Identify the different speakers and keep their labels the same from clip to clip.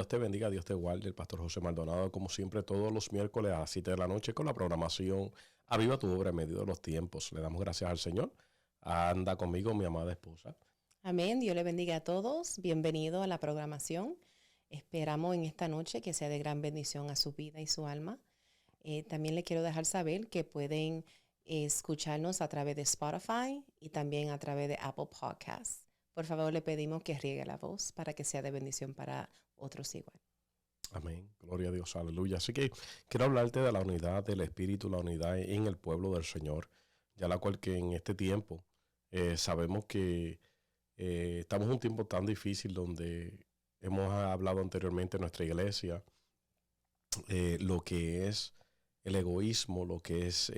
Speaker 1: Dios te bendiga, Dios te guarde. El pastor José Maldonado, como siempre, todos los miércoles a las 7 de la noche con la programación Aviva tu obra en medio de los tiempos. Le damos gracias al Señor. Anda conmigo mi amada esposa.
Speaker 2: Amén. Dios le bendiga a todos. Bienvenido a la programación. Esperamos en esta noche que sea de gran bendición a su vida y su alma. También le quiero dejar saber que pueden escucharnos a través de Spotify y también a través de Apple Podcasts. Por favor, le pedimos que riegue la voz para que sea de bendición para otros igual.
Speaker 1: Amén. Gloria a Dios. Aleluya. Así que quiero hablarte de la unidad del Espíritu, la unidad en el pueblo del Señor, ya la cual que en este tiempo sabemos que estamos en un tiempo tan difícil donde hemos hablado anteriormente en nuestra iglesia lo que es el egoísmo, lo que es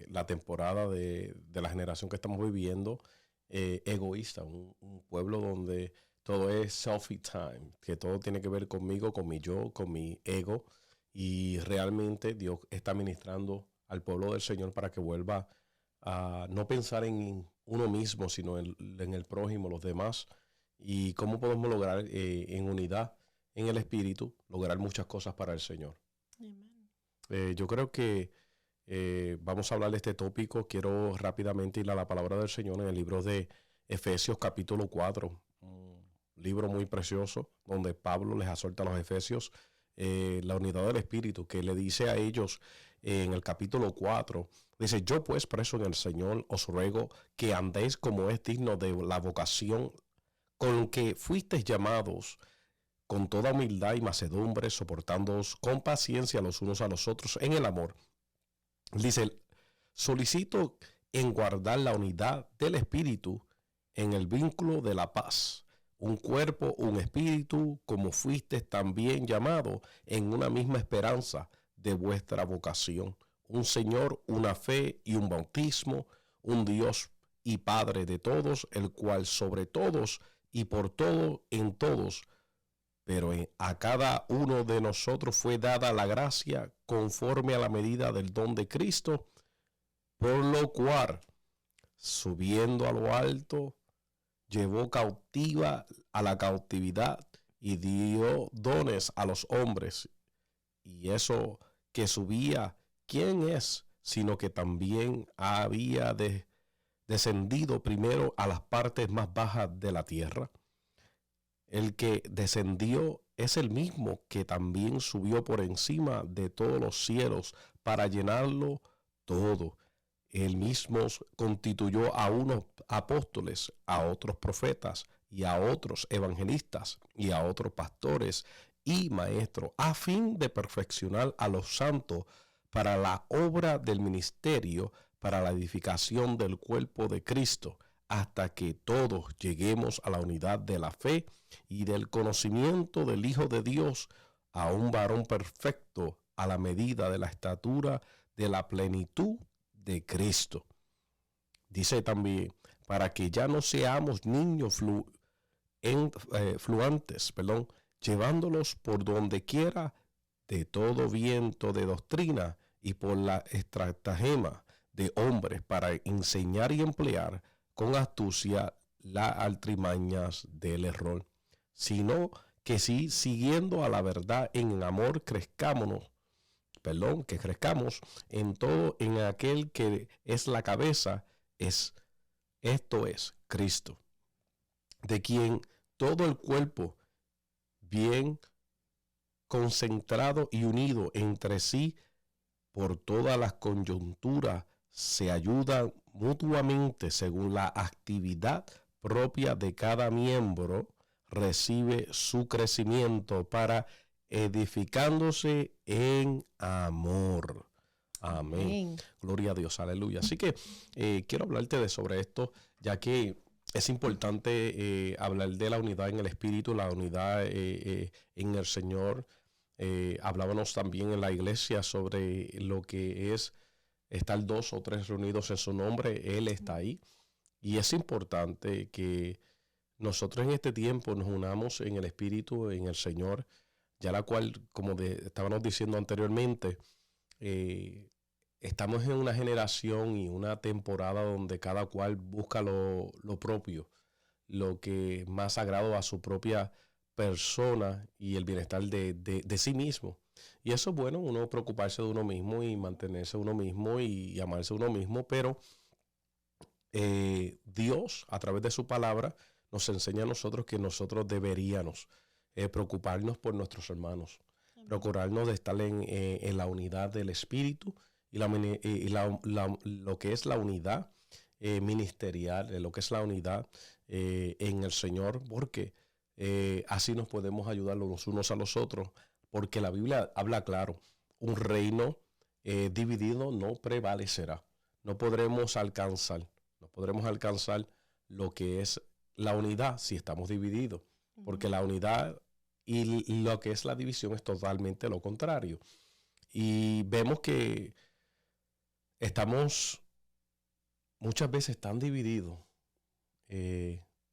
Speaker 1: la temporada de la generación que estamos viviendo, egoísta, un pueblo donde todo es selfie time, que todo tiene que ver conmigo, con mi yo, con mi ego, y realmente Dios está ministrando al pueblo del Señor para que vuelva a no pensar en uno mismo, sino en el prójimo, los demás, y cómo podemos lograr en unidad en el Espíritu, lograr muchas cosas para el Señor. Yo creo que vamos a hablar de este tópico. Quiero rápidamente ir a la palabra del Señor en el libro de Efesios capítulo 4, un libro muy precioso donde Pablo les exhorta a los efesios la unidad del Espíritu, que le dice a ellos en el capítulo 4, dice: yo pues preso en el Señor os ruego que andéis como es digno de la vocación con que fuisteis llamados, con toda humildad y mansedumbre, soportándoos con paciencia los unos a los otros en el amor. Dice: solicito en guardar la unidad del Espíritu en el vínculo de la paz. Un cuerpo, un espíritu, como fuisteis también llamados en una misma esperanza de vuestra vocación. Un Señor, una fe y un bautismo, un Dios y Padre de todos, el cual sobre todos y por todo en todos, pero a cada uno de nosotros fue dada la gracia conforme a la medida del don de Cristo, por lo cual, subiendo a lo alto, llevó cautiva a la cautividad y dio dones a los hombres. Y eso que subía, ¿quién es? Sino que también había descendido primero a las partes más bajas de la tierra. El que descendió es el mismo que también subió por encima de todos los cielos para llenarlo todo. Él mismo constituyó a unos apóstoles, a otros profetas y a otros evangelistas y a otros pastores y maestros, a fin de perfeccionar a los santos para la obra del ministerio, para la edificación del cuerpo de Cristo, hasta que todos lleguemos a la unidad de la fe y del conocimiento del Hijo de Dios, a un varón perfecto, a la medida de la estatura de la plenitud de Cristo. Dice también, para que ya no seamos niños fluantes, llevándolos por donde quiera de todo viento de doctrina y por la estratagema de hombres para enseñar y emplear con astucia las artimañas del error, sino que sí, siguiendo a la verdad en amor, que crezcamos en todo en aquel que es la cabeza, esto es Cristo, de quien todo el cuerpo, bien concentrado y unido entre sí por todas las coyunturas, se ayuda mutuamente según la actividad propia de cada miembro, recibe su crecimiento para edificándose en amor. Amén. Amén. Gloria a Dios, aleluya. Así que quiero hablarte sobre esto, ya que es importante hablar de la unidad en el Espíritu, la unidad en el Señor. Hablábamos también en la iglesia sobre lo que es estar 2 o 3 reunidos en su nombre. Él está ahí. Y es importante que nosotros en este tiempo nos unamos en el Espíritu, en el Señor, ya la cual, como estábamos diciendo anteriormente, estamos en una generación y una temporada donde cada cual busca lo propio, lo que más agrado a su propia persona y el bienestar de sí mismo. Y eso es bueno, uno preocuparse de uno mismo y mantenerse uno mismo y amarse uno mismo, pero Dios, a través de su palabra, nos enseña a nosotros que nosotros deberíamos preocuparnos por nuestros hermanos, procurarnos de estar en la unidad del Espíritu y lo que es la unidad ministerial, lo que es la unidad en el Señor, porque así nos podemos ayudar los unos a los otros, porque la Biblia habla claro, un reino dividido no prevalecerá, no podremos alcanzar lo que es la unidad si estamos divididos, porque la unidad y lo que es la división es totalmente lo contrario. Y vemos que estamos muchas veces tan divididos,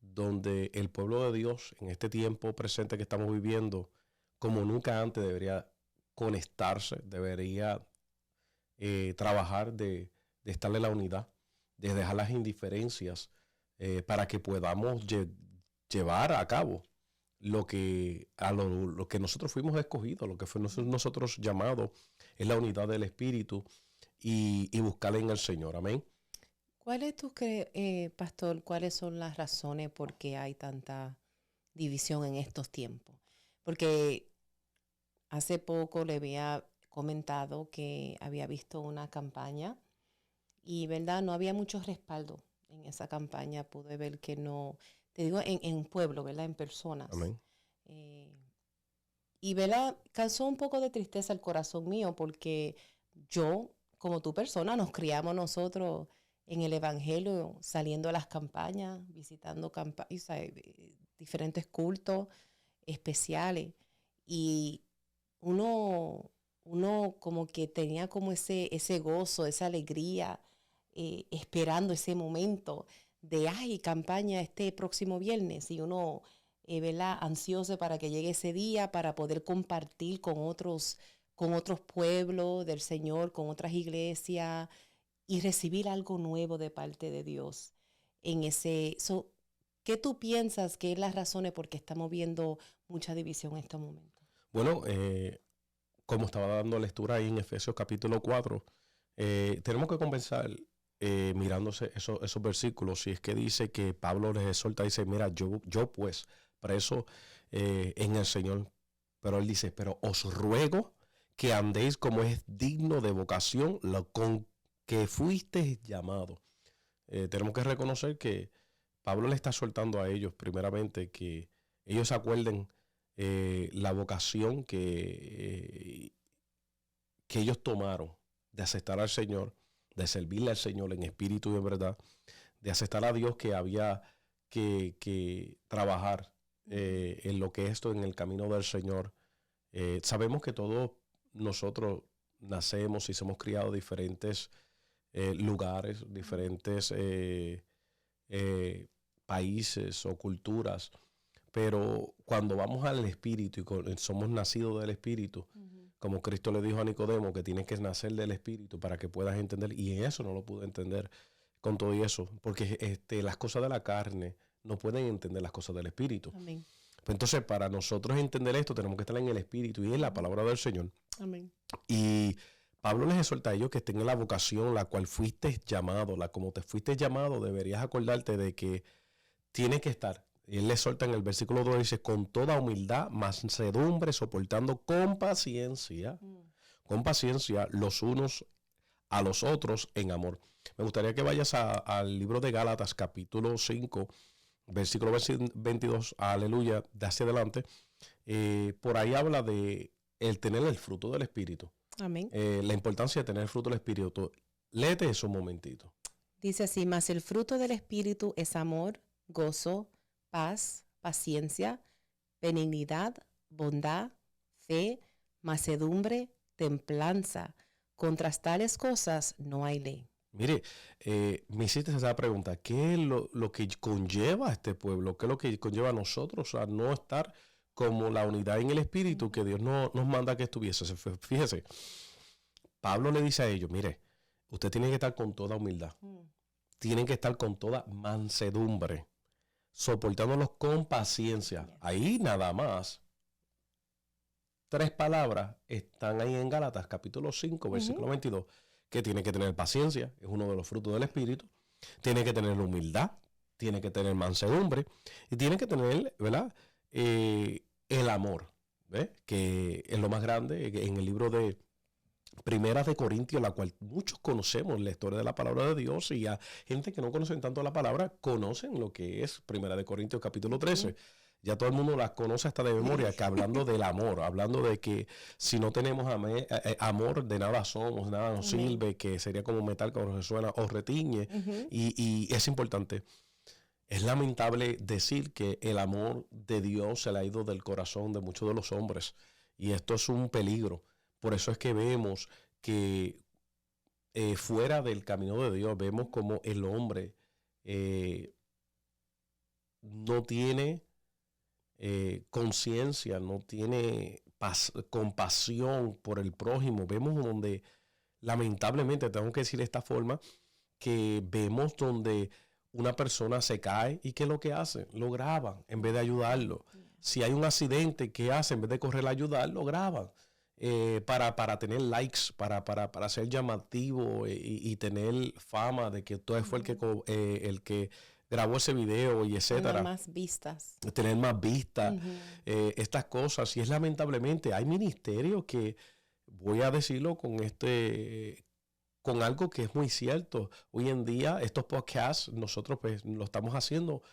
Speaker 1: donde el pueblo de Dios en este tiempo presente que estamos viviendo, como nunca antes debería conectarse, debería trabajar de estar en la unidad, de dejar las indiferencias para que podamos llevar a cabo lo que nosotros fuimos escogidos, lo que fue nosotros llamados, es la unidad del Espíritu y buscarle en el Señor. Amén.
Speaker 2: ¿Cuáles tú crees, pastor, cuáles son las razones por qué hay tanta división en estos tiempos? Porque hace poco le había comentado que había visto una campaña y, ¿verdad? No había mucho respaldo en esa campaña. Pude ver que no, te digo, en pueblo, ¿verdad? En personas.
Speaker 1: Amén.
Speaker 2: Y, ¿verdad? Causó un poco de tristeza el corazón mío porque yo, como tu persona, nos criamos nosotros en el Evangelio, saliendo a las campañas, visitando diferentes cultos especiales. Y uno como que tenía como ese gozo, esa alegría, esperando ese momento de, campaña este próximo viernes. Y uno, ¿verdad? Ansioso para que llegue ese día para poder compartir con otros pueblos del Señor, con otras iglesias y recibir algo nuevo de parte de Dios. ¿Qué tú piensas que es las razones por qué estamos viendo mucha división en estos momentos?
Speaker 1: Bueno, como estaba dando lectura ahí en Efesios capítulo 4, tenemos que comenzar mirándose esos versículos. Si es que dice que Pablo les exhorta, dice, mira, yo pues, preso en el Señor. Pero él dice, pero os ruego que andéis como es digno de vocación, con que fuisteis llamados. Tenemos que reconocer que Pablo le está soltando a ellos, primeramente, que ellos se acuerden la vocación que ellos tomaron de aceptar al Señor, de servirle al Señor en espíritu y en verdad, de aceptar a Dios, que había que trabajar en lo que es esto, en el camino del Señor. Sabemos que todos nosotros nacemos y somos criados en diferentes lugares, diferentes países o culturas, pero cuando vamos al Espíritu y somos nacidos del Espíritu, como Cristo le dijo a Nicodemo, que tienes que nacer del Espíritu para que puedas entender, y eso no lo pude entender con todo y eso, porque las cosas de la carne no pueden entender las cosas del Espíritu.
Speaker 2: Amén.
Speaker 1: Pues entonces, para nosotros entender esto, tenemos que estar en el Espíritu y en la palabra del Señor.
Speaker 2: Amén.
Speaker 1: Y Pablo les exhorta a ellos que estén en la vocación, la cual fuiste llamado, como te fuiste llamado, deberías acordarte de que tienes que estar. Y él les exhorta en el versículo 2, dice, con toda humildad, mansedumbre, soportando con paciencia los unos a los otros en amor. Me gustaría que vayas al libro de Gálatas, capítulo 5, versículo 22, aleluya, de hacia adelante. Por ahí habla de el tener el fruto del Espíritu.
Speaker 2: Amén.
Speaker 1: La importancia de tener el fruto del Espíritu. Léete eso un momentito.
Speaker 2: Dice así, mas el fruto del Espíritu es amor, gozo, paz, paciencia, benignidad, bondad, fe, mansedumbre, templanza. Contra tales cosas no hay ley.
Speaker 1: Mire, me hiciste esa pregunta, ¿qué es lo que conlleva a este pueblo? ¿Qué es lo que conlleva a nosotros a no estar como la unidad en el Espíritu que Dios nos manda que estuviese? Fíjese, Pablo le dice a ellos, mire, usted tiene que estar con toda humildad, tienen que estar con toda mansedumbre. soportándolos con paciencia.
Speaker 2: Yes.
Speaker 1: Ahí nada más. 3 palabras están ahí en Gálatas, capítulo 5, versículo 22, que tiene que tener paciencia, es uno de los frutos del Espíritu, tiene que tener humildad, tiene que tener mansedumbre y tiene que tener, ¿verdad? El amor, ¿ves? Que es lo más grande en el libro de Primera de Corintios, la cual muchos conocemos la historia de la palabra de Dios, y a gente que no conocen tanto la palabra, conocen lo que es Primera de Corintios capítulo 13. Ya todo el mundo las conoce hasta de memoria, que hablando del amor, hablando de que si no tenemos amor, de nada somos, nada nos sirve, que sería como metal que resuena o retiñe. Y es importante. Es lamentable decir que el amor de Dios se le ha ido del corazón de muchos de los hombres, y esto es un peligro. Por eso es que vemos que fuera del camino de Dios, vemos como el hombre no tiene conciencia, no tiene compasión por el prójimo. Vemos donde, lamentablemente, tengo que decir de esta forma, que vemos donde una persona se cae y ¿qué es lo que hace? Lo graban en vez de ayudarlo. Si hay un accidente, ¿qué hace? En vez de correr a ayudar, lo graban. Para tener likes, para ser llamativo y tener fama de que tú fue el que grabó ese video y etcétera.
Speaker 2: Tener más vistas.
Speaker 1: Tener más vistas, estas cosas. Y es lamentablemente, hay ministerios que, voy a decirlo con algo que es muy cierto. Hoy en día, estos podcasts, nosotros pues lo estamos haciendo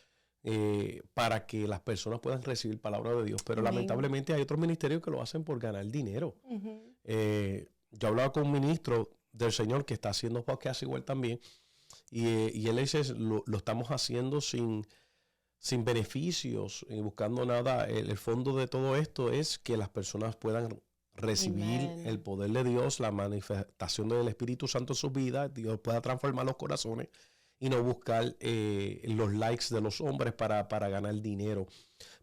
Speaker 1: para que las personas puedan recibir palabra de Dios. Pero lamentablemente hay otros ministerios que lo hacen por ganar dinero. Yo hablaba con un ministro del Señor que está haciendo podcasts igual también. Y él dice, lo estamos haciendo sin beneficios, buscando nada. El fondo de todo esto es que las personas puedan recibir el poder de Dios, la manifestación del Espíritu Santo en sus vidas, Dios pueda transformar los corazones y no buscar los likes de los hombres para ganar dinero.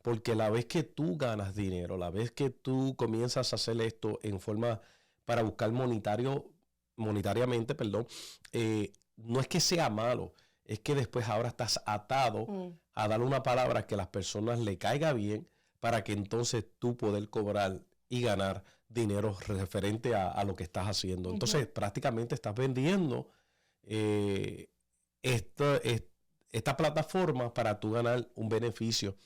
Speaker 1: Porque la vez que tú ganas dinero, la vez que tú comienzas a hacer esto en forma para buscar monetariamente, no es que sea malo, es que después ahora estás atado a dar una palabra que a las personas le caiga bien para que entonces tú poder cobrar y ganar dinero referente a lo que estás haciendo. Entonces prácticamente estás vendiendo esta plataforma para tú ganar un beneficio.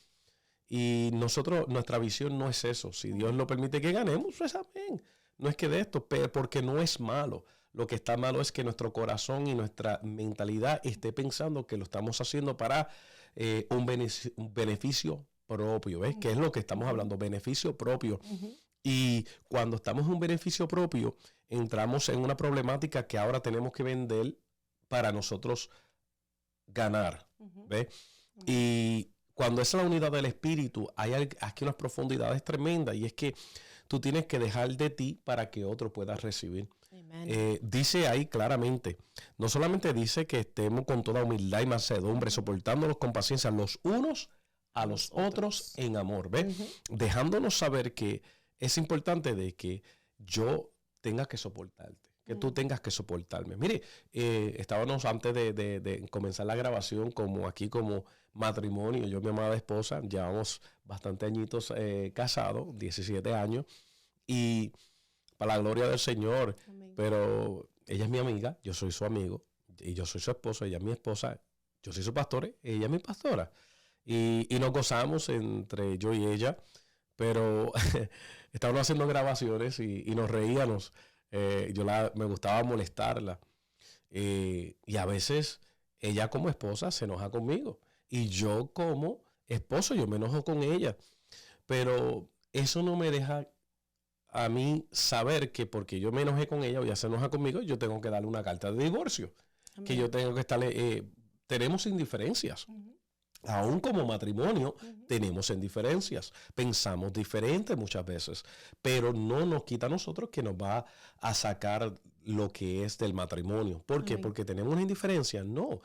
Speaker 1: Y nuestra visión no es eso. Si Dios lo permite que ganemos, pues amén. No es que de esto, pero porque no es malo. Lo que está malo es que nuestro corazón y nuestra mentalidad esté pensando que lo estamos haciendo para un beneficio propio. ¿Ves? Que es lo que estamos hablando, beneficio propio. Y cuando estamos en un beneficio propio, entramos en una problemática que ahora tenemos que vender para nosotros ganar. ¿Ves? Y cuando es la unidad del Espíritu, hay aquí unas profundidades tremendas, y es que tú tienes que dejar de ti para que otro pueda recibir. Dice ahí claramente, no solamente dice que estemos con toda humildad y mansedumbre, soportándonos con paciencia los unos a los otros en amor, ¿ves? Dejándonos saber que es importante de que yo tenga que soportarte, que tú tengas que soportarme. Mire, estábamos antes de comenzar la grabación como matrimonio, yo y mi amada esposa, llevamos bastante añitos casados, 17 años, y para la gloria del Señor. Amén. Pero ella es mi amiga, yo soy su amigo, y yo soy su esposo, ella es mi esposa, yo soy su pastor, ella es mi pastora. Y nos gozamos entre yo y ella, pero estábamos haciendo grabaciones y nos reíamos. Me gustaba molestarla. Y a veces ella como esposa se enoja conmigo. Y yo como esposo, yo me enojo con ella. Pero eso no me deja a mí saber que porque yo me enojé con ella o ella se enoja conmigo, yo tengo que darle una carta de divorcio. Amén. Que yo tengo que estarle... tenemos indiferencias. Aún como matrimonio tenemos indiferencias. Pensamos diferente muchas veces. Pero no nos quita a nosotros que nos va a sacar lo que es del matrimonio. ¿Por qué? Porque tenemos una indiferencia. No.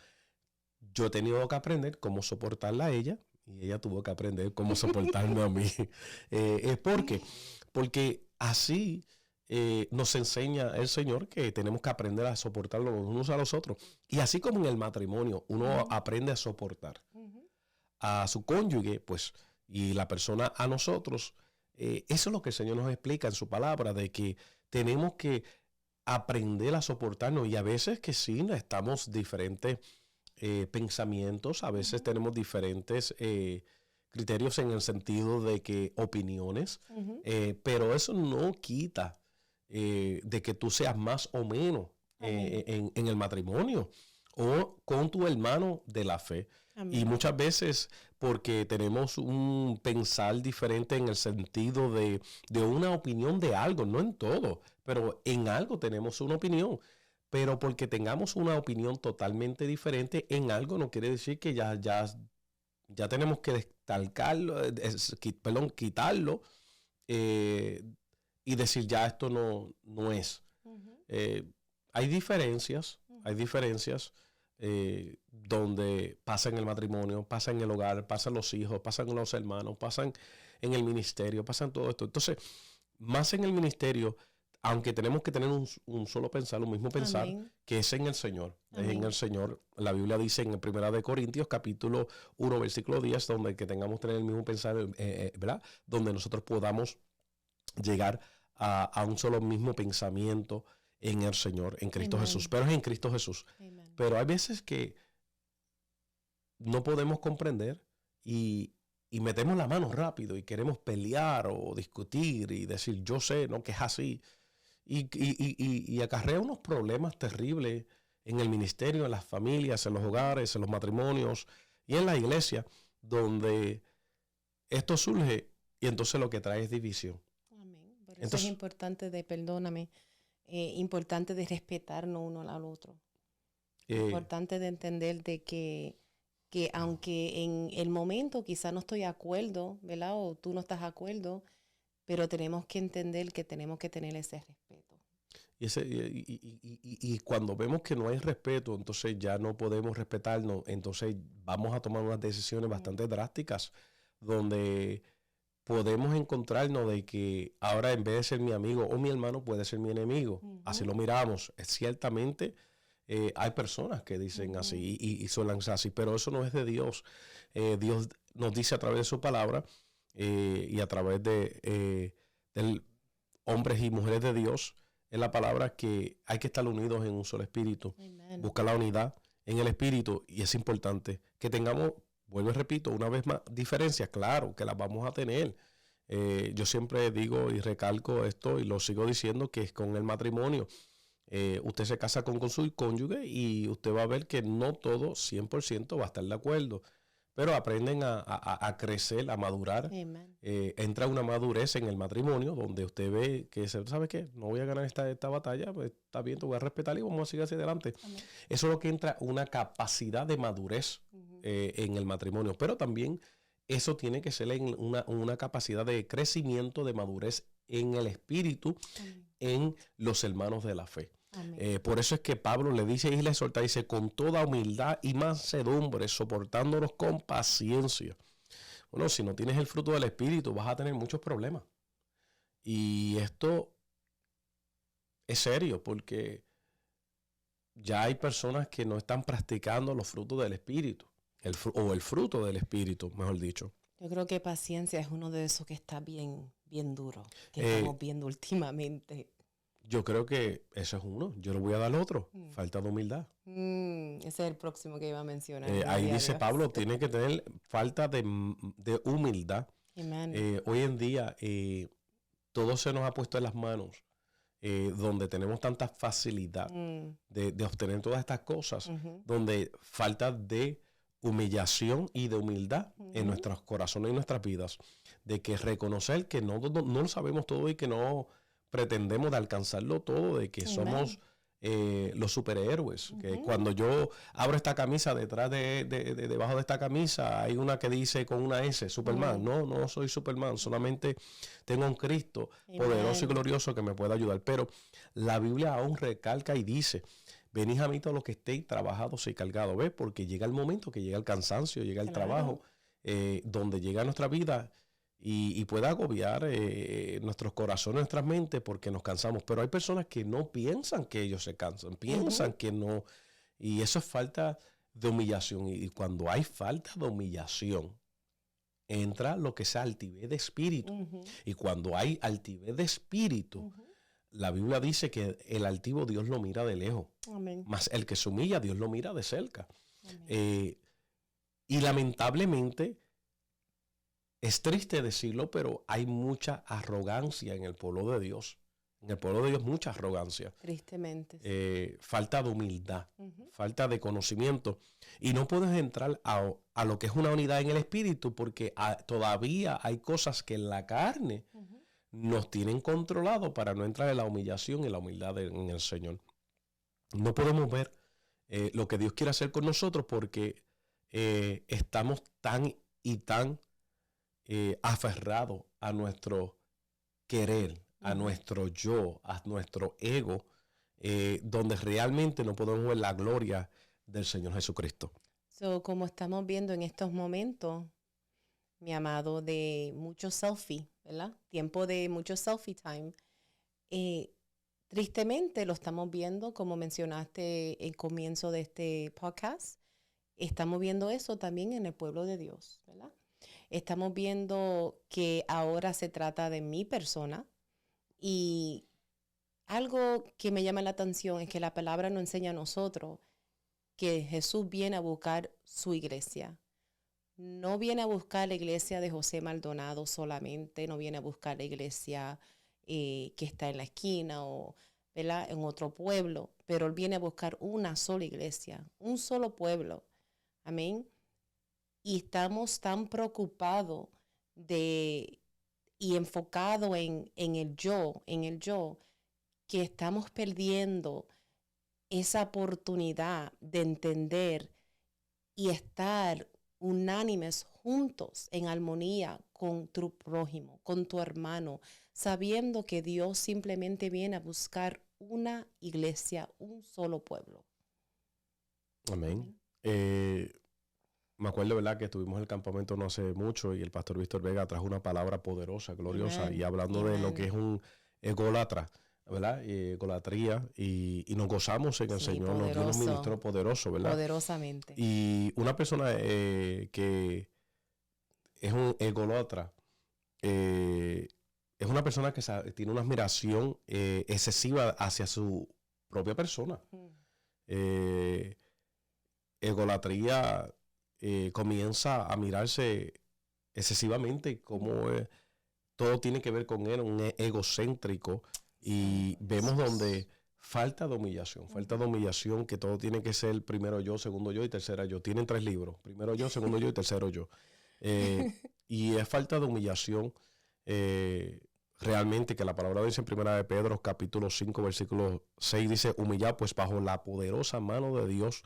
Speaker 1: Yo he tenido que aprender cómo soportarla a ella y ella tuvo que aprender cómo soportarme a mí. Porque así nos enseña el Señor que tenemos que aprender a soportarlo los unos a los otros. Y así como en el matrimonio uno aprende a soportar a su cónyuge, pues, y la persona a nosotros. Eso es lo que el Señor nos explica en su palabra, de que tenemos que aprender a soportarnos, y a veces que sí, estamos diferentes pensamientos, a veces tenemos diferentes criterios en el sentido de que opiniones, pero eso no quita de que tú seas más o menos en el matrimonio o con tu hermano de la fe. Amén. Y muchas veces porque tenemos un pensar diferente en el sentido de una opinión de algo, no en todo, pero en algo tenemos una opinión. Pero porque tengamos una opinión totalmente diferente en algo no quiere decir que ya tenemos que quitarlo y decir ya esto no es. Hay diferencias donde pasa en el matrimonio, pasa en el hogar, pasan los hijos, pasan los hermanos, pasan en el ministerio, pasan todo esto. Entonces, más en el ministerio, aunque tenemos que tener un solo pensar, un mismo pensar, amén, que es en el Señor. Amén. Es en el Señor. La Biblia dice en 1 Corintios, capítulo 1, versículo 10, donde que tengamos que tener el mismo pensar, ¿verdad? Donde nosotros podamos llegar a un solo mismo pensamiento en el Señor, en Cristo Amén. Jesús. Pero es en Cristo Jesús. Amén. Pero hay veces que no podemos comprender y metemos la mano rápido y queremos pelear o discutir y decir, yo sé, no, que es así. Y acarrea unos problemas terribles en el ministerio, en las familias, en los hogares, en los matrimonios y en la iglesia, donde esto surge y entonces lo que trae es división.
Speaker 2: Amén. Por eso entonces, es importante importante de respetarnos uno al otro. Importante de entender de que aunque en el momento quizás no estoy de acuerdo, ¿verdad? O tú no estás de acuerdo, pero tenemos que entender que tenemos que tener ese respeto.
Speaker 1: Y cuando vemos que no hay respeto, entonces ya no podemos respetarnos, entonces vamos a tomar unas decisiones bastante drásticas, donde podemos encontrarnos de que ahora en vez de ser mi amigo o mi hermano puede ser mi enemigo. Así lo miramos. Ciertamente hay personas que dicen así y suelen ser así, pero eso no es de Dios. Dios nos dice a través de su palabra y a través de hombres y mujeres de Dios en la palabra que hay que estar unidos en un solo espíritu. Amen. Buscar la unidad en el espíritu, y es importante que tengamos, vuelvo y repito, una vez más, diferencias, claro, que las vamos a tener. Yo siempre digo y recalco esto y lo sigo diciendo, que es con el matrimonio. Usted se casa con su cónyuge y usted va a ver que no todo 100% va a estar de acuerdo, pero aprenden a crecer, a madurar. Entra una madurez en el matrimonio donde usted ve que, ¿sabe qué? No voy a ganar esta batalla, pues está bien, te voy a respetar y vamos a seguir hacia adelante. Amén. Eso es lo que entra, una capacidad de madurez en el matrimonio, pero también eso tiene que ser en una capacidad de crecimiento, de madurez en el espíritu, en los hermanos de la fe. Por eso es que Pablo le dice y le exhorta, dice, con toda humildad y mansedumbre, soportándonos con paciencia. Bueno, si no tienes el fruto del espíritu, vas a tener muchos problemas. Y esto es serio, porque ya hay personas que no están practicando los frutos del espíritu, o el fruto del espíritu, mejor dicho.
Speaker 2: Yo creo que paciencia es uno de esos que está bien duro, que estamos viendo últimamente.
Speaker 1: Yo creo que ese es uno. Yo le voy a dar otro. Falta de humildad.
Speaker 2: Ese es el próximo que iba a mencionar.
Speaker 1: Ahí dice Pablo, tiene que tener falta de humildad. Hoy en día todo se nos ha puesto en las manos, donde tenemos tanta facilidad de obtener todas estas cosas, donde falta de humillación y de humildad en nuestros corazones y nuestras vidas, de que reconocer que no lo sabemos todo y que no pretendemos de alcanzarlo todo, de que somos los superhéroes. Que cuando yo abro esta camisa, detrás debajo de esta camisa hay una que dice con una S, Superman. No soy Superman, solamente tengo un Cristo poderoso y glorioso que me puede ayudar. Pero la Biblia aún recalca y dice, venid a mí todos los que estéis trabajados y cargados, ¿ves? Porque llega el momento que llega el cansancio, llega el trabajo, donde llega nuestra vida y puede agobiar nuestros corazones, nuestras mentes, porque nos cansamos. Pero hay personas que no piensan que ellos se cansan, piensan que no. Y eso es falta de humillación. Y cuando hay falta de humillación, entra lo que sea altivez de espíritu. Y cuando hay altivez de espíritu, la Biblia dice que el altivo Dios lo mira de lejos.
Speaker 2: Amén.
Speaker 1: Mas el que se humilla, Dios lo mira de cerca. Y lamentablemente, es triste decirlo, pero hay mucha arrogancia en el pueblo de Dios. En el pueblo de Dios mucha arrogancia.
Speaker 2: Tristemente. Sí.
Speaker 1: Falta de humildad, falta de conocimiento. Y no puedes entrar a lo que es una unidad en el espíritu porque todavía hay cosas que en la carne nos tienen controlado para no entrar en la humillación y la humildad en el Señor. No podemos ver lo que Dios quiere hacer con nosotros porque estamos tan y tan aferrados a nuestro querer, a nuestro yo, a nuestro ego, donde realmente no podemos ver la gloria del Señor Jesucristo.
Speaker 2: Como estamos viendo en estos momentos, mi amado, de mucho selfie, ¿verdad? Tiempo de mucho selfie time. Tristemente lo estamos viendo, como mencionaste el comienzo de este podcast, estamos viendo eso también en el pueblo de Dios, ¿verdad? Estamos viendo que ahora se trata de mi persona. Y algo que me llama la atención es que la palabra nos enseña a nosotros que Jesús viene a buscar su iglesia. No viene a buscar la iglesia de José Maldonado solamente, no viene a buscar la iglesia que está en la esquina o, ¿verdad?, en otro pueblo, pero Él viene a buscar una sola iglesia, un solo pueblo. Amén. Y estamos tan preocupados y enfocado en el yo, que estamos perdiendo esa oportunidad de entender y estar unánimes juntos en armonía con tu prójimo, con tu hermano, sabiendo que Dios simplemente viene a buscar una iglesia, un solo pueblo.
Speaker 1: Amén. Me acuerdo, ¿verdad?, que estuvimos en el campamento no hace mucho y el pastor Víctor Vega trajo una palabra poderosa, gloriosa, y hablando de lo que es un ególatra, ¿verdad? Egolatría, y nos gozamos en el Señor, poderoso. Nos dio un ministro poderoso, ¿verdad?
Speaker 2: Poderosamente.
Speaker 1: Y una persona que es un ególatra, es una persona que tiene una admiración excesiva hacia su propia persona. Egolatría comienza a mirarse excesivamente como todo tiene que ver con él, un egocéntrico, y vemos donde falta de humillación, que todo tiene que ser primero yo, segundo yo y tercera yo. Tienen 3 libros, primero yo, segundo yo y tercero yo. Y es falta de humillación realmente, que la palabra dice en 1 de Pedro capítulo 5 versículo 6, dice: humillad pues bajo la poderosa mano de Dios,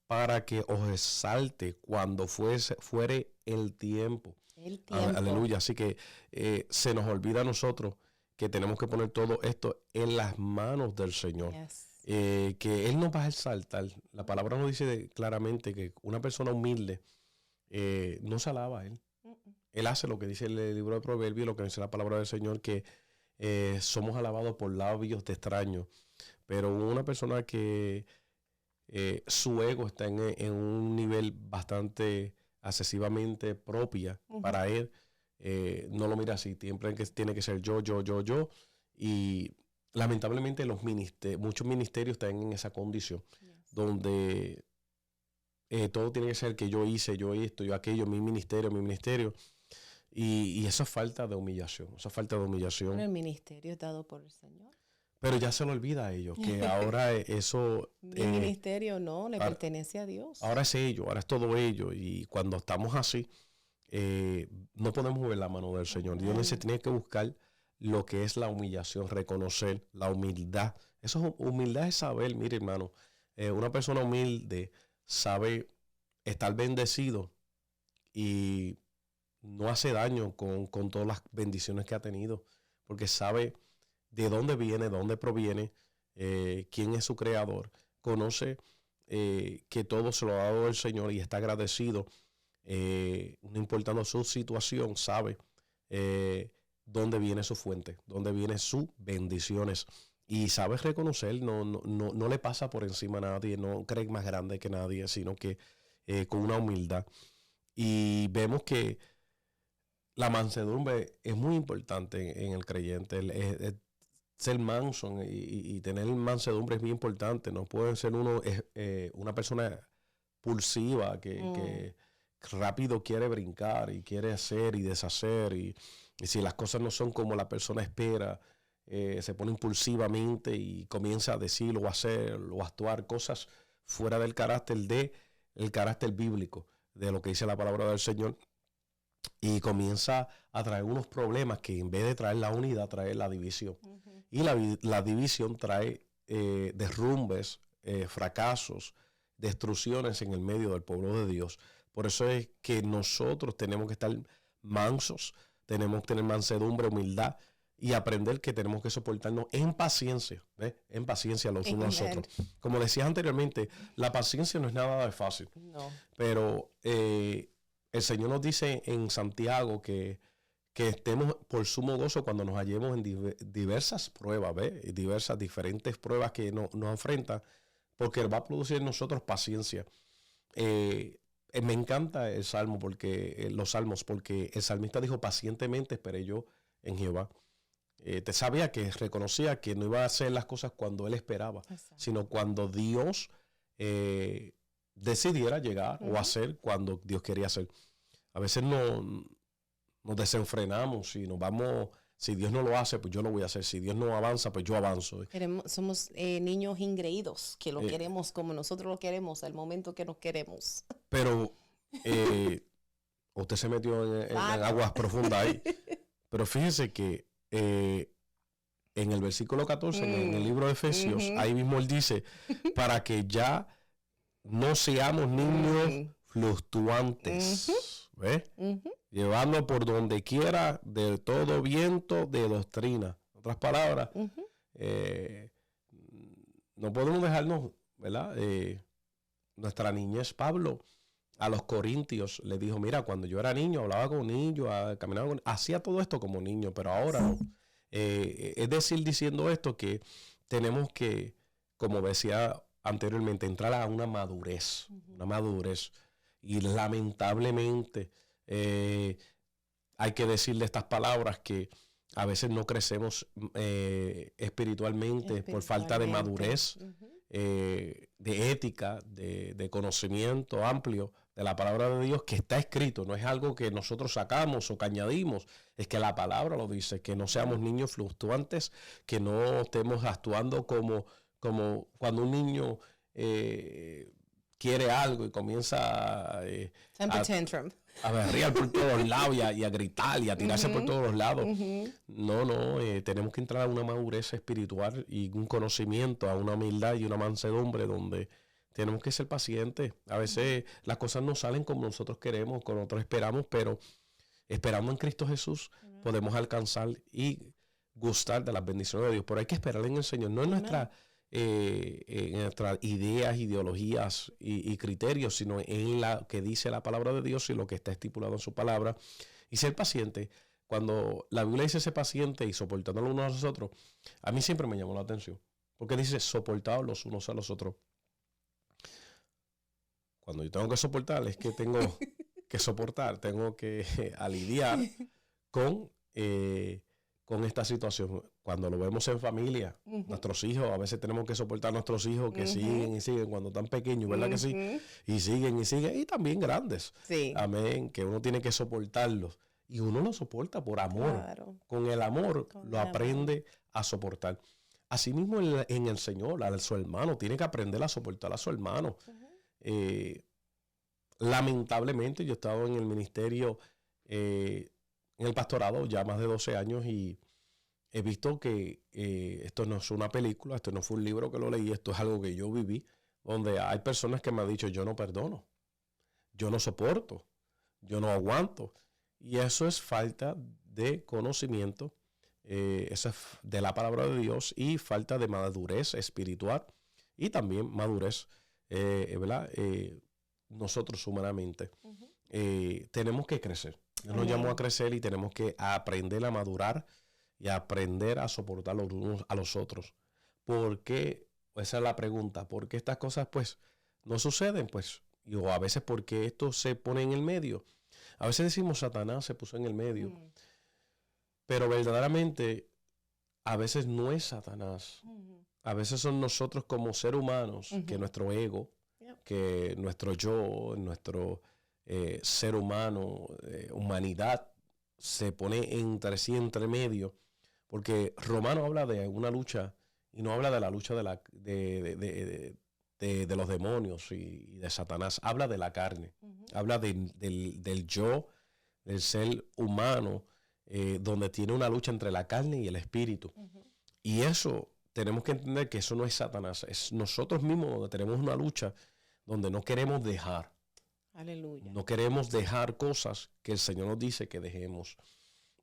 Speaker 1: para que os exalte cuando fuere el tiempo. Aleluya. Así que se nos olvida a nosotros que tenemos que poner todo esto en las manos del Señor. Yes. Que Él nos va a exaltar. La palabra nos dice claramente que una persona humilde no se alaba a Él. Él hace lo que dice el libro de Proverbios, lo que dice la palabra del Señor, que somos alabados por labios de extraños. Pero una persona que su ego está en un nivel bastante excesivamente propia para él, no lo mira así, siempre tiene que ser yo, y lamentablemente muchos ministerios están en esa condición, donde todo tiene que ser que yo hice, yo esto, yo aquello, mi ministerio, y esa falta de humillación,
Speaker 2: Bueno, el ministerio es dado por el Señor.
Speaker 1: Pero ya se lo olvida a ellos, que ahora eso...
Speaker 2: Mi ministerio no, le pertenece a Dios.
Speaker 1: Ahora es ellos, ahora es todo ellos. Y cuando estamos así, no podemos ver la mano del Señor. Dios se tiene que buscar lo que es la humillación, reconocer la humildad. Humildad es saber, mire hermano, una persona humilde sabe estar bendecido y no hace daño con todas las bendiciones que ha tenido, porque sabe de dónde viene, de dónde proviene, quién es su creador, conoce que todo se lo ha dado el Señor y está agradecido, no importando su situación, sabe dónde viene su fuente, dónde vienen sus bendiciones. y sabe reconocer, no le pasa por encima a nadie, no cree más grande que nadie, sino que con una humildad. Y vemos que la mansedumbre es muy importante en el creyente. Ser manso y tener mansedumbre es muy importante. No puede ser uno una persona pulsiva que rápido quiere brincar y quiere hacer y deshacer. Y si las cosas no son como la persona espera, se pone impulsivamente y comienza a decir o hacer o actuar cosas fuera del el carácter bíblico de lo que dice la palabra del Señor. Y comienza a traer unos problemas que en vez de traer la unidad, trae la división. Uh-huh. Y la división trae derrumbes, fracasos, destrucciones en el medio del pueblo de Dios. Por eso es que nosotros tenemos que estar mansos, tenemos que tener mansedumbre, humildad y aprender que tenemos que soportarnos en paciencia, en paciencia los unos a los otros. Como decías anteriormente, la paciencia no es nada de fácil. No. Pero el Señor nos dice en Santiago que estemos por sumo gozo cuando nos hallemos en diversas pruebas, diferentes pruebas que nos enfrentan, porque Él va a producir en nosotros paciencia. Me encanta el salmo los salmos, porque el salmista dijo: pacientemente esperé yo en Jehová. Te sabía que reconocía que no iba a hacer las cosas cuando él esperaba, exacto, sino cuando Dios decidiera llegar o hacer cuando Dios quería hacer. A veces nos desenfrenamos y nos vamos. Si Dios no lo hace, pues yo lo voy a hacer. Si Dios no avanza, pues yo avanzo.
Speaker 2: Somos niños ingreídos que lo queremos como nosotros lo queremos, al momento que nos queremos.
Speaker 1: Pero usted se metió en aguas profundas ahí. Pero fíjese que en el versículo 14, en el libro de Efesios, ahí mismo él dice, para que ya no seamos niños fluctuantes, ¿ves? Llevando por donde quiera de todo viento de doctrina. En otras palabras, no podemos dejarnos, ¿verdad? Nuestra niñez, Pablo, a los corintios le dijo: mira, cuando yo era niño, hablaba con niños, caminaba con, hacía todo esto como niño, pero ahora no. Es decir, diciendo esto, que tenemos que, como decía anteriormente, entrar a una madurez, y lamentablemente hay que decirle estas palabras, que a veces no crecemos espiritualmente por falta de madurez, de ética, de conocimiento amplio de la palabra de Dios, que está escrito. No es algo que nosotros sacamos o que añadimos, es que la palabra lo dice, que no seamos niños fluctuantes, que no estemos actuando como cuando un niño quiere algo y comienza a berrear por todos lados y a gritar y a tirarse por todos los lados. No, tenemos que entrar a una madurez espiritual y un conocimiento, a una humildad y una mansedumbre donde tenemos que ser pacientes. A veces las cosas no salen como nosotros queremos, como nosotros esperamos, pero esperando en Cristo Jesús podemos alcanzar y gustar de las bendiciones de Dios. Pero hay que esperar en el Señor, no en nuestras ideas, ideologías y criterios, sino en la que dice la palabra de Dios y lo que está estipulado en su palabra. Y ser paciente. Cuando la Biblia dice ser paciente y soportando los unos a los otros, a mí siempre me llamó la atención, porque dice soportados los unos a los otros. Cuando yo tengo que soportar, es que tengo que soportar, tengo que lidiar con esta situación. Cuando lo vemos en familia, nuestros hijos, a veces tenemos que soportar a nuestros hijos que siguen y siguen cuando están pequeños, ¿verdad que sí? Y siguen, y también grandes. Sí. Amén, que uno tiene que soportarlos. Y uno lo soporta por amor. Claro. Con el amor lo aprende a soportar. Asimismo en el Señor, a su hermano, tiene que aprender a soportar a su hermano. Lamentablemente, yo he estado en el ministerio, en el pastorado ya más de 12 años, y he visto que esto no es una película, esto no fue un libro que lo leí, esto es algo que yo viví, donde hay personas que me han dicho: yo no perdono, yo no soporto, yo no aguanto. Y eso es falta de conocimiento, eso es de la palabra de Dios, y falta de madurez espiritual y también madurez, ¿verdad? Nosotros humanamente tenemos que crecer. Dios nos llamó a crecer y tenemos que aprender a madurar y a aprender a soportar los unos a los otros. ¿por qué? Esa es la pregunta. ¿Por qué estas cosas pues no suceden? Pues, o a veces porque esto se pone en el medio. A veces decimos Satanás se puso en el medio, pero verdaderamente a veces no es Satanás. A veces son nosotros como seres humanos, que nuestro ego, que nuestro yo, nuestro ser humano, humanidad, se pone entre sí, entre medio. Porque Romano habla de una lucha y no habla de la lucha de los demonios y de Satanás. Habla de la carne, habla del yo, del ser humano, donde tiene una lucha entre la carne y el espíritu. Y eso, tenemos que entender que eso no es Satanás, es nosotros mismos donde tenemos una lucha donde no queremos dejar.
Speaker 2: Aleluya.
Speaker 1: No queremos dejar cosas que el Señor nos dice que dejemos.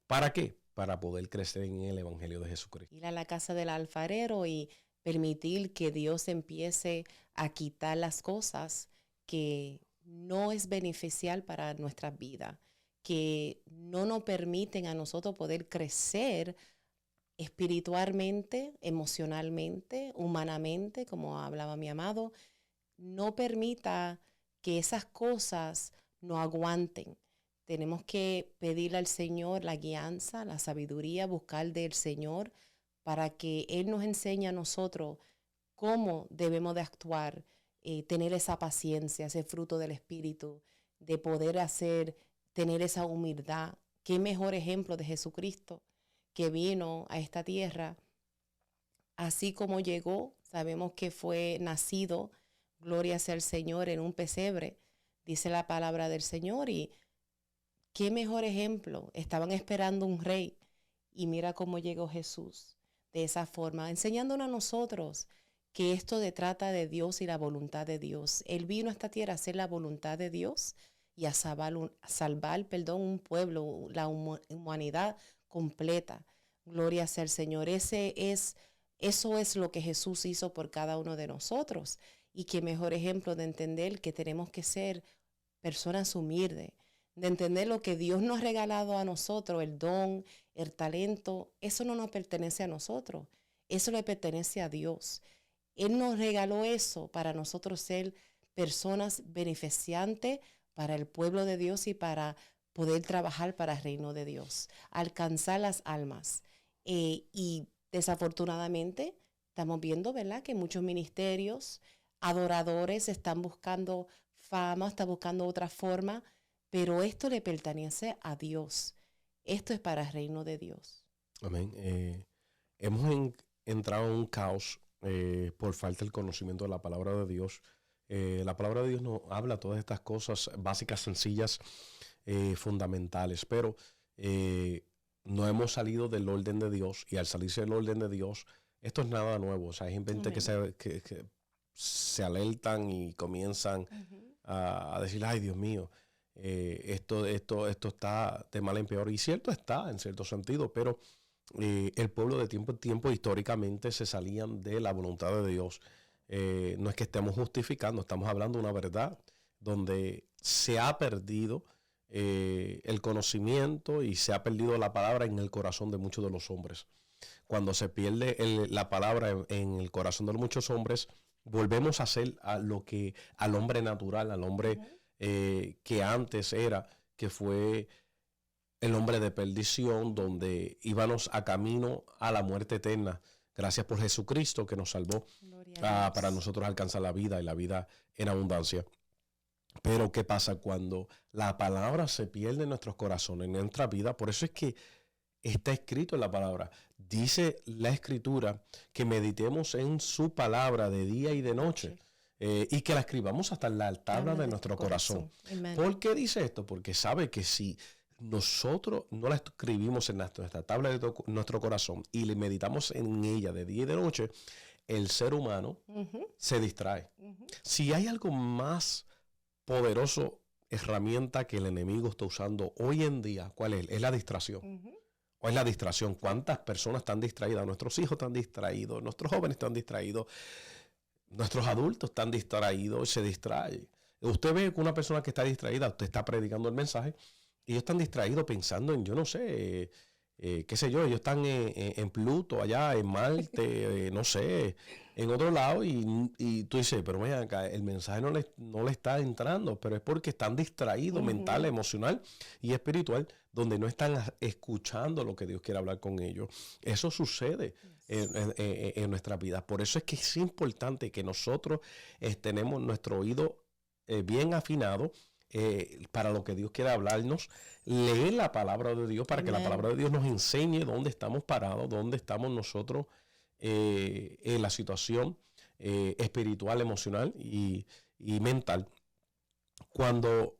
Speaker 1: ¿Para qué? Para poder crecer en el Evangelio de Jesucristo.
Speaker 2: Ir a la casa del alfarero y permitir que Dios empiece a quitar las cosas que no es beneficial para nuestra vida, que no nos permiten a nosotros poder crecer espiritualmente, emocionalmente, humanamente, como hablaba mi amado. No permita que esas cosas no aguanten. Tenemos que pedirle al Señor la guianza, la sabiduría, buscar del Señor para que Él nos enseñe a nosotros cómo debemos de actuar, tener esa paciencia, ese fruto del Espíritu, de poder tener esa humildad. Qué mejor ejemplo de Jesucristo, que vino a esta tierra, así como llegó. Sabemos que fue nacido, gloria sea el Señor, en un pesebre, dice la palabra del Señor, y qué mejor ejemplo. Estaban esperando un rey y mira cómo llegó Jesús de esa forma, enseñándonos a nosotros que esto se trata de Dios y la voluntad de Dios. Él vino a esta tierra a hacer la voluntad de Dios y a salvar un pueblo, la humanidad completa. Gloria sea el Señor. Eso es lo que Jesús hizo por cada uno de nosotros. Y qué mejor ejemplo de entender que tenemos que ser personas humildes, de entender lo que Dios nos ha regalado a nosotros, el don, el talento. Eso no nos pertenece a nosotros, eso le pertenece a Dios. Él nos regaló eso para nosotros ser personas beneficiantes para el pueblo de Dios y para poder trabajar para el reino de Dios, alcanzar las almas. Y desafortunadamente estamos viendo, ¿verdad?, que muchos ministerios, adoradores están buscando fama, están buscando otra forma, pero esto le pertenece a Dios. Esto es para el reino de Dios.
Speaker 1: Amén. Hemos entrado en un caos por falta del conocimiento de la palabra de Dios. La palabra de Dios nos habla todas estas cosas básicas, sencillas, fundamentales, pero no hemos salido del orden de Dios, y al salirse del orden de Dios, esto es nada nuevo. O sea, hay gente que se alertan y comienzan a decir, ay, Dios mío, esto está de mal en peor. Y cierto está, en cierto sentido, pero el pueblo de tiempo en tiempo históricamente se salían de la voluntad de Dios. No es que estemos justificando, estamos hablando de una verdad donde se ha perdido el conocimiento y se ha perdido la palabra en el corazón de muchos de los hombres. Cuando se pierde la palabra en el corazón de muchos hombres, volvemos a ser al hombre natural, al hombre que antes era, que fue el hombre de perdición, donde íbamos a camino a la muerte eterna. Gracias por Jesucristo que nos salvó para nosotros alcanzar la vida y la vida en abundancia. Pero ¿qué pasa cuando la palabra se pierde en nuestros corazones, en nuestra vida? Por eso es que está escrito en la palabra. Dice la Escritura que meditemos en su palabra de día y de noche, y que la escribamos hasta en la tabla de nuestro corazón. ¿Por qué dice esto? Porque sabe que si nosotros no la escribimos en nuestra tabla de nuestro corazón y le meditamos en ella de día y de noche, el ser humano se distrae. Si hay algo más poderoso, herramienta que el enemigo está usando hoy en día, ¿cuál es? Es la distracción. ¿O es la distracción? ¿Cuántas personas están distraídas? Nuestros hijos están distraídos, nuestros jóvenes están distraídos, nuestros adultos están distraídos y se distraen. Usted ve que una persona que está distraída, usted está predicando el mensaje, y ellos están distraídos pensando en, yo no sé, qué sé yo, ellos están en Pluto, allá en Marte, no sé, en otro lado, y tú dices, pero mira acá, el mensaje no le está entrando, pero es porque están distraídos mental, emocional y espiritual, donde no están escuchando lo que Dios quiere hablar con ellos. Eso sucede en nuestra vida. Por eso es que es importante que nosotros tenemos nuestro oído bien afinado para lo que Dios quiere hablarnos, leer la palabra de Dios para que la palabra de Dios nos enseñe dónde estamos parados, dónde estamos nosotros en la situación espiritual, emocional y mental. Cuando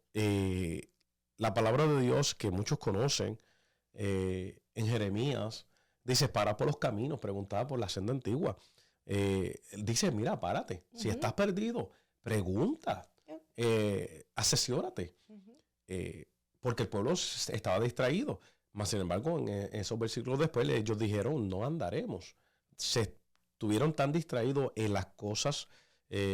Speaker 1: la palabra de Dios, que muchos conocen, en Jeremías, dice, para por los caminos, preguntaba por la senda antigua. Dice, mira, párate. Si estás perdido, pregunta. Asesiórate, porque el pueblo estaba distraído. Mas, sin embargo, en esos versículos después ellos dijeron, no andaremos. Se estuvieron tan distraídos en las cosas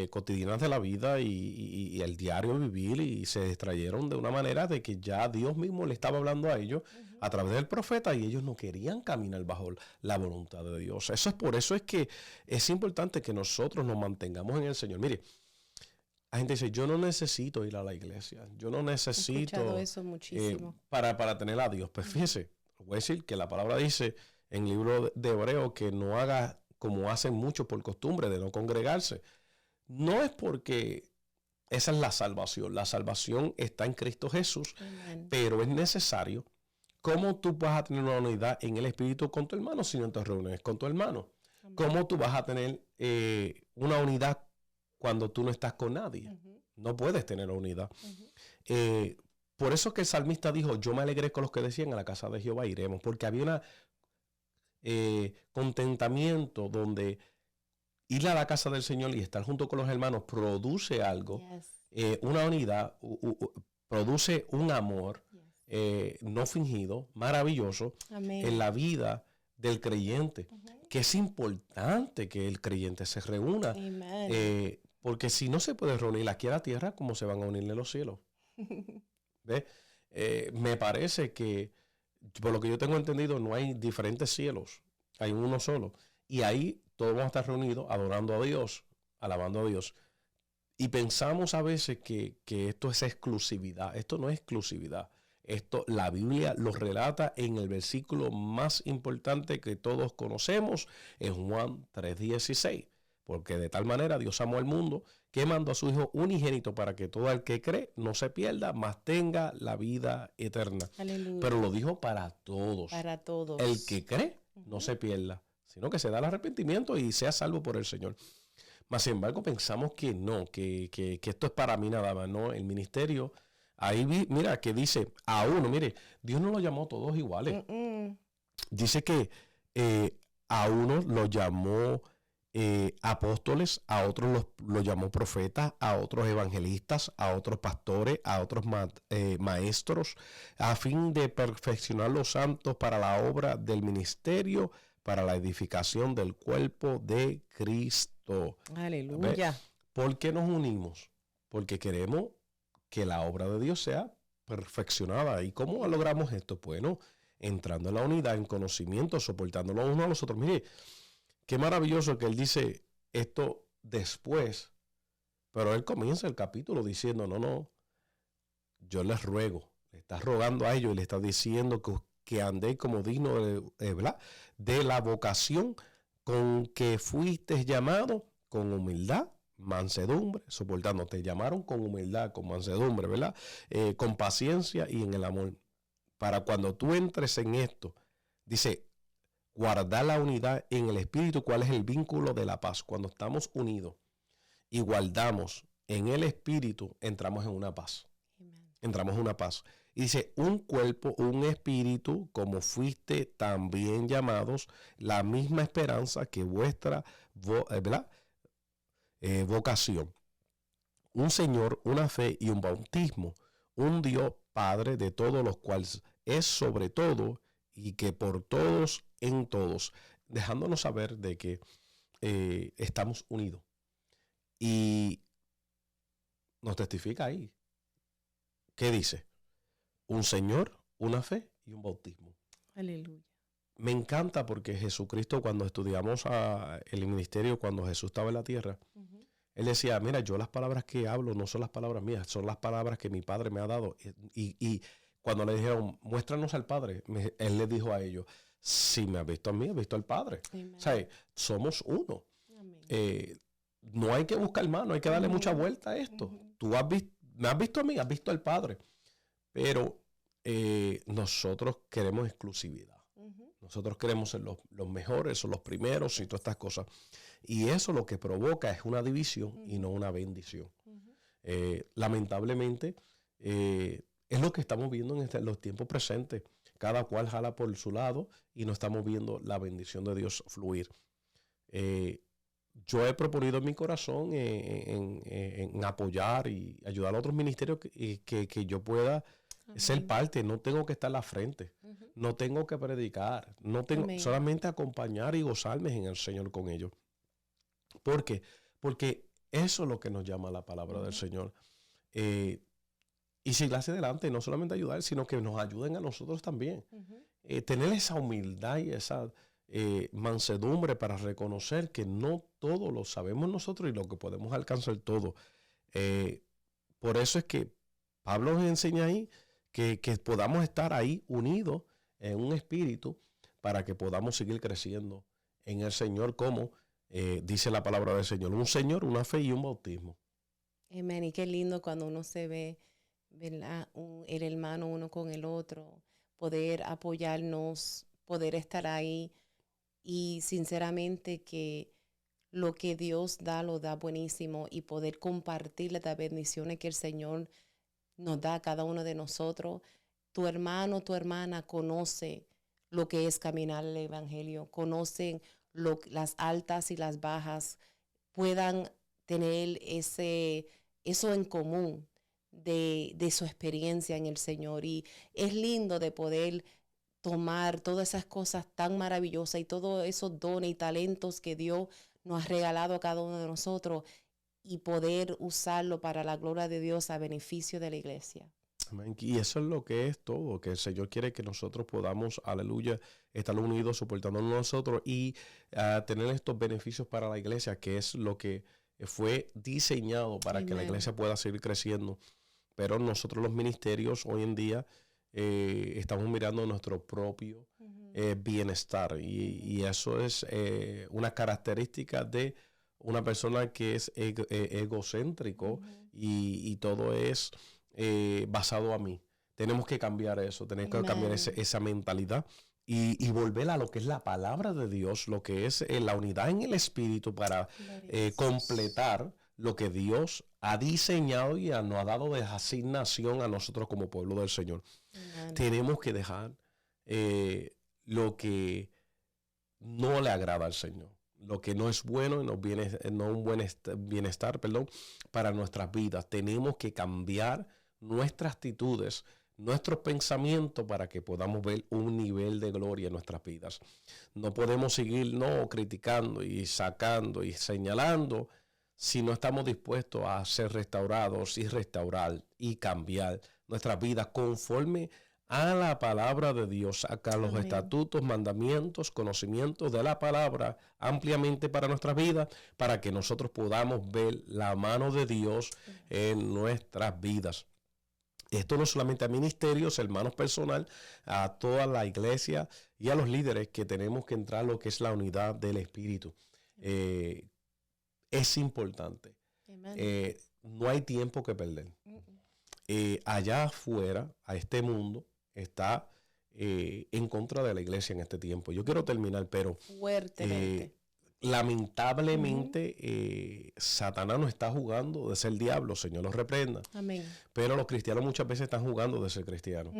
Speaker 1: cotidianas de la vida y el diario vivir, y se distrayeron de una manera de que ya Dios mismo le estaba hablando a ellos a través del profeta, y ellos no querían caminar bajo la voluntad de Dios. Por eso es que es importante que nosotros nos mantengamos en el Señor. Mire, la gente dice, yo no necesito ir a la iglesia, yo no necesito...
Speaker 2: He escuchado eso muchísimo.
Speaker 1: Para tener a Dios. Pues fíjese, voy a decir que la palabra dice en el libro de Hebreo que no haga como hacen muchos por costumbre de no congregarse. No es porque esa es la salvación. La salvación está en Cristo Jesús, pero es necesario. ¿Cómo tú vas a tener una unidad en el espíritu con tu hermano si no te reúnes con tu hermano? ¿Cómo tú vas a tener una unidad cuando tú no estás con nadie? No puedes tener unidad. Por eso que el salmista dijo, yo me alegré con los que decían, a la casa de Jehová iremos, porque había un contentamiento donde ir a la casa del Señor y estar junto con los hermanos produce algo, una unidad, produce un amor no fingido, maravilloso, en la vida del creyente, que es importante que el creyente se reúna, porque si no se puede reunir aquí a la tierra, ¿cómo se van a unir en los cielos? ¿Ves? Me parece que, por lo que yo tengo entendido, no hay diferentes cielos, hay uno solo, y ahí todos vamos a estar reunidos adorando a Dios, alabando a Dios. Y pensamos a veces que esto es exclusividad. Esto no es exclusividad. Esto la Biblia lo relata en el versículo más importante que todos conocemos, en Juan 3:16. Porque de tal manera Dios amó al mundo que mandó a su Hijo unigénito para que todo el que cree no se pierda, mas tenga la vida eterna.
Speaker 2: Aleluya.
Speaker 1: Pero lo dijo para todos.
Speaker 2: Para todos.
Speaker 1: El que cree no se pierda, sino que se da el arrepentimiento y sea salvo por el Señor. Mas, sin embargo, pensamos que no, que esto es para mí nada más, ¿no? El ministerio, ahí mira, que dice a uno, mire, Dios no lo llamó todos iguales. Dice que a unos lo llamó apóstoles, a otros los llamó profetas, a otros evangelistas, a otros pastores, a otros maestros, a fin de perfeccionar los santos para la obra del ministerio, para la edificación del cuerpo de Cristo.
Speaker 2: Aleluya.
Speaker 1: ¿Ve? ¿Por qué nos unimos? Porque queremos que la obra de Dios sea perfeccionada. ¿Y cómo logramos esto? Bueno, entrando en la unidad, en conocimiento, soportándonos unos a los otros. Mire, qué maravilloso que él dice esto después, pero él comienza el capítulo diciendo, no, yo les ruego, le está rogando a ellos y le está diciendo que andéis como digno de la vocación con que fuiste llamado, con humildad, mansedumbre, soportando. Te llamaron con humildad, con mansedumbre, ¿verdad? Con paciencia y en el amor. Para cuando tú entres en esto, dice, guardar la unidad en el espíritu. ¿Cuál es el vínculo de la paz? Cuando estamos unidos y guardamos en el espíritu, entramos en una paz. Entramos en una paz. Y dice, un cuerpo, un espíritu, como fuiste también llamados, la misma esperanza que vuestra vocación. Un Señor, una fe y un bautismo. Un Dios Padre de todos los cuales es sobre todo y que por todos en todos, dejándonos saber de que estamos unidos. Y nos testifica ahí. ¿Qué dice? Un Señor, una fe y un bautismo.
Speaker 2: Aleluya.
Speaker 1: me encanta porque Jesucristo, cuando estudiamos el ministerio, cuando Jesús estaba en la tierra, Él decía, mira, yo las palabras que hablo no son las palabras mías, son las palabras que mi Padre me ha dado. Y cuando le dijeron, muéstranos al Padre, Él le dijo a ellos, si me has visto a mí, has visto al Padre. O sea, somos uno. No hay que buscar más, no hay que darle mucha vuelta a esto. Tú me has visto a mí, has visto al Padre. Pero nosotros queremos exclusividad. Nosotros queremos ser los mejores, son los primeros y todas estas cosas. Y eso lo que provoca es una división y no una bendición. Lamentablemente, es lo que estamos viendo en los tiempos presentes. Cada cual jala por su lado y no estamos viendo la bendición de Dios fluir. Yo he proponido en mi corazón en apoyar y ayudar a otros ministerios que yo pueda ser parte. No tengo que estar a la frente, no tengo que predicar, no tengo solamente acompañar y gozarme en el Señor con ellos. ¿Por qué? Porque eso es lo que nos llama la palabra del Señor. Y seguir hacia adelante, no solamente ayudar, sino que nos ayuden a nosotros también. Tener esa humildad y esa mansedumbre para reconocer que no todo lo sabemos nosotros y lo que podemos alcanzar todo. Por eso es que Pablo nos enseña ahí que podamos estar ahí unidos en un espíritu para que podamos seguir creciendo en el Señor, como dice la palabra del Señor, un Señor, una fe y un bautismo.
Speaker 2: Amén. Y qué lindo cuando uno se ve, ¿verdad? El hermano uno con el otro, poder apoyarnos, poder estar ahí. Y sinceramente que lo que Dios da, lo da buenísimo, y poder compartir las bendiciones que el Señor nos da a cada uno de nosotros. Tu hermano, tu hermana conoce lo que es caminar el Evangelio, conocen las altas y las bajas, puedan tener eso en común de su experiencia en el Señor. Y es lindo de poder tomar todas esas cosas tan maravillosas y todos esos dones y talentos que Dios nos ha regalado a cada uno de nosotros y poder usarlo para la gloria de Dios a beneficio de la iglesia.
Speaker 1: Amén. Y eso es lo que es todo, que el Señor quiere que nosotros podamos, aleluya, estar unidos, soportándonos nosotros y tener estos beneficios para la iglesia, que es lo que fue diseñado para Amen. Que la iglesia pueda seguir creciendo. Pero nosotros los ministerios hoy en día estamos mirando nuestro propio bienestar y eso es una característica de una persona que es egocéntrico y todo es basado a mí. Tenemos que cambiar eso, tenemos que cambiar esa mentalidad y volver a lo que es la palabra de Dios, lo que es la unidad en el Espíritu para completar lo que Dios ha diseñado y nos ha dado de asignación a nosotros como pueblo del Señor. Amen. Tenemos que dejar lo que no le agrada al Señor, lo que no es bueno y no un buen bienestar, para nuestras vidas. Tenemos que cambiar nuestras actitudes, nuestros pensamientos para que podamos ver un nivel de gloria en nuestras vidas. No podemos seguir criticando y sacando y señalando si no estamos dispuestos a ser restaurados y restaurar y cambiar nuestras vidas conforme a la palabra de Dios, sacar los estatutos, mandamientos, conocimientos de la palabra ampliamente para nuestras vidas, para que nosotros podamos ver la mano de Dios en nuestras vidas. Esto no solamente a ministerios, hermanos personal, a toda la iglesia y a los líderes que tenemos que entrar a lo que es la unidad del Espíritu. Es importante. No hay tiempo que perder. Allá afuera, a este mundo, está en contra de la iglesia en este tiempo. Yo quiero terminar, pero
Speaker 2: fuertemente.
Speaker 1: Lamentablemente, Satanás no está jugando de ser diablo, Señor los reprenda.
Speaker 2: Amén.
Speaker 1: Pero los cristianos muchas veces están jugando de ser cristianos.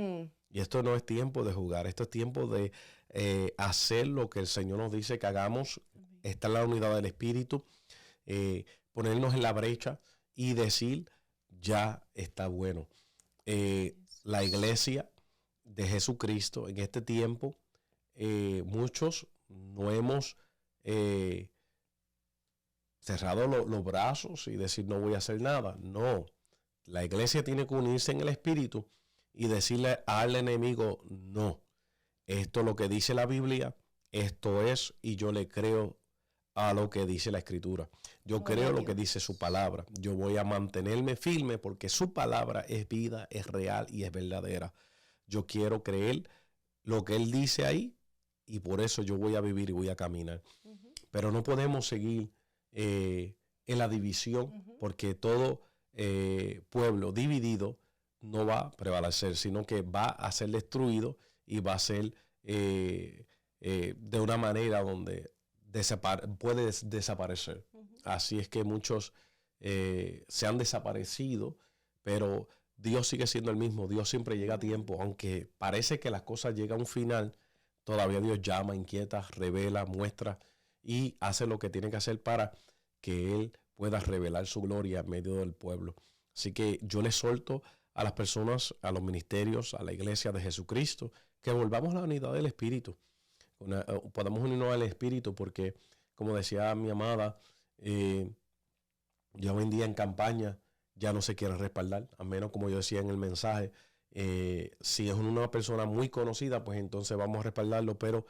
Speaker 1: Y esto no es tiempo de jugar, esto es tiempo de hacer lo que el Señor nos dice que hagamos, estar en la unidad del Espíritu, ponernos en la brecha y decir, ya está bueno. La iglesia de Jesucristo en este tiempo, muchos no hemos cerrado los brazos y decir no voy a hacer nada. No, la iglesia tiene que unirse en el Espíritu y decirle al enemigo no. esto es lo que dice la Biblia, esto es, y yo le creo a lo que dice la Escritura. Yo creo lo que dice su palabra. Yo voy a mantenerme firme porque su palabra es vida, es real y es verdadera. Yo quiero creer lo que él dice ahí y por eso yo voy a vivir y voy a caminar. Pero no podemos seguir en la división porque todo pueblo dividido no va a prevalecer, sino que va a ser destruido y va a ser de una manera donde puede desaparecer. Así es que muchos se han desaparecido, pero Dios sigue siendo el mismo. Dios siempre llega a tiempo, aunque parece que las cosas llegan a un final, todavía Dios llama, inquieta, revela, muestra y hace lo que tiene que hacer para que Él pueda revelar su gloria en medio del pueblo. Así que yo le exhorto a las personas, a los ministerios, a la iglesia de Jesucristo, que volvamos a la unidad del Espíritu. Podamos unirnos al Espíritu porque, como decía mi amada, ya hoy en día en campaña ya no se quiere respaldar, a menos, como yo decía en el mensaje, si es una persona muy conocida, pues entonces vamos a respaldarlo, pero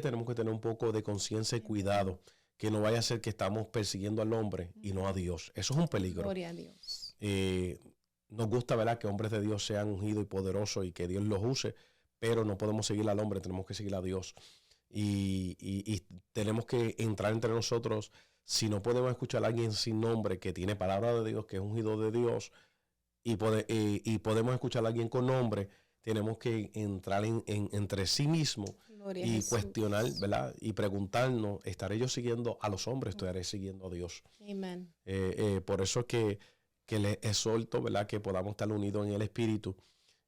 Speaker 1: tenemos que tener un poco de conciencia y cuidado, que no vaya a ser que estamos persiguiendo al hombre y no a Dios. Eso es un peligro.
Speaker 2: Gloria a Dios.
Speaker 1: Nos gusta, ¿verdad?, que hombres de Dios sean ungidos y poderosos y que Dios los use, pero no podemos seguir al hombre, tenemos que seguir a Dios. Y tenemos que entrar entre nosotros. Si no podemos escuchar a alguien sin nombre que tiene palabra de Dios, que es ungido de Dios, y podemos escuchar a alguien con nombre, tenemos que entrar entre sí mismos y cuestionar, ¿verdad? Y preguntarnos, ¿estaré yo siguiendo a los hombres? ¿Estaré siguiendo a Dios?
Speaker 2: Amén.
Speaker 1: Por eso es que les exhorto, ¿verdad?, que podamos estar unidos en el Espíritu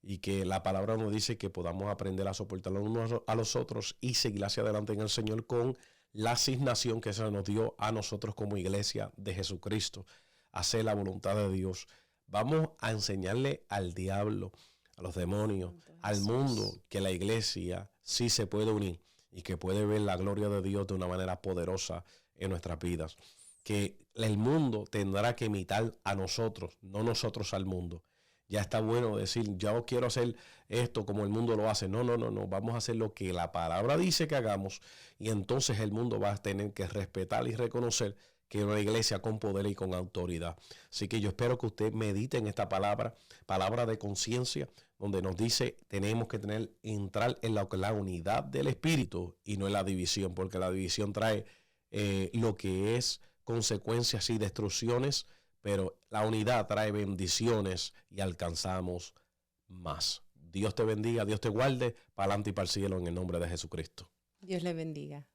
Speaker 1: y que la palabra nos dice que podamos aprender a soportar los unos a los otros y seguir hacia adelante en el Señor con la asignación que se nos dio a nosotros como iglesia de Jesucristo, hacer la voluntad de Dios. Vamos a enseñarle al diablo, a los demonios, al mundo, que la iglesia sí se puede unir y que puede ver la gloria de Dios de una manera poderosa en nuestras vidas. Que el mundo tendrá que imitar a nosotros, no nosotros al mundo. Ya está bueno decir, yo quiero hacer esto como el mundo lo hace. No. Vamos a hacer lo que la palabra dice que hagamos y entonces el mundo va a tener que respetar y reconocer que es una iglesia con poder y con autoridad. Así que yo espero que usted medite en esta palabra de conciencia, donde nos dice tenemos que entrar en la unidad del Espíritu y no en la división, porque la división trae lo que es consecuencias y destrucciones, pero la unidad trae bendiciones y alcanzamos más. Dios te bendiga, Dios te guarde, para adelante y para el cielo en el nombre de Jesucristo.
Speaker 2: Dios le bendiga.